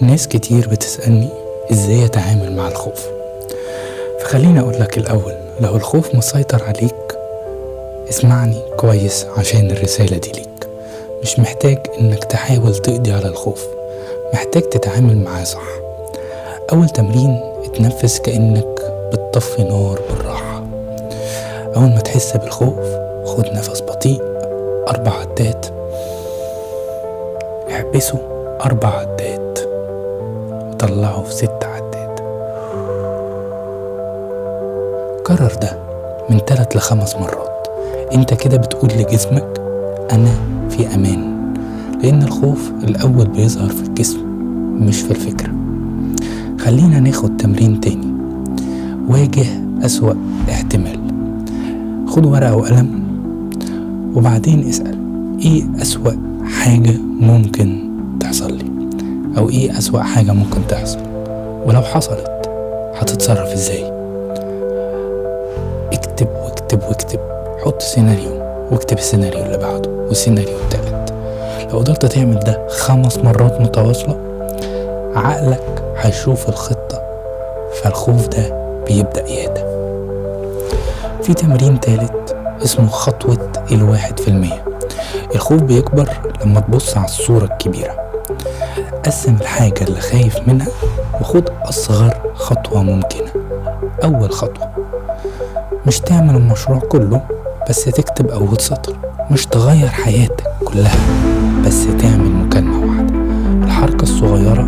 ناس كتير بتسألني ازاي اتعامل مع الخوف. فخليني اقولك الاول، لو الخوف مسيطر عليك اسمعني كويس عشان الرسالة دي ليك. مش محتاج انك تحاول تقضي على الخوف، محتاج تتعامل معاه صح. اول تمرين، اتنفس كأنك بتطفي نار بالراحة. اول ما تحس بالخوف خد نفس بطيء 4 عدات، احبسه 4 عدات، طلعه في 6 عدات. كرر ده من 3 ل5 مرات. انت كده بتقول لجسمك انا في امان، لان الخوف الاول بيظهر في الجسم مش في الفكرة. خلينا ناخد تمرين تاني. واجه اسوأ احتمال. خد ورقة وقلم وبعدين اسأل ايه اسوأ حاجة ممكن تحصل لي، او ايه اسوأ حاجة ممكن تحصل، ولو حصلت هتتصرف ازاي. اكتب واكتب واكتب، حط سيناريو واكتب السيناريو اللي بعده والسيناريو التالت. لو قدرت تعمل ده 5 مرات متواصلة عقلك هيشوف الخطة، فالخوف ده بيبدأ يهدى. في تمرين تالت اسمه خطوة 1%. الخوف بيكبر لما تبص على الصورة الكبيرة. قسم الحاجة اللي خايف منها وخد أصغر خطوة ممكنة. أول خطوة مش تعمل المشروع كله، بس تكتب أول سطر. مش تغير حياتك كلها، بس تعمل مكالمة واحدة. الحركة الصغيرة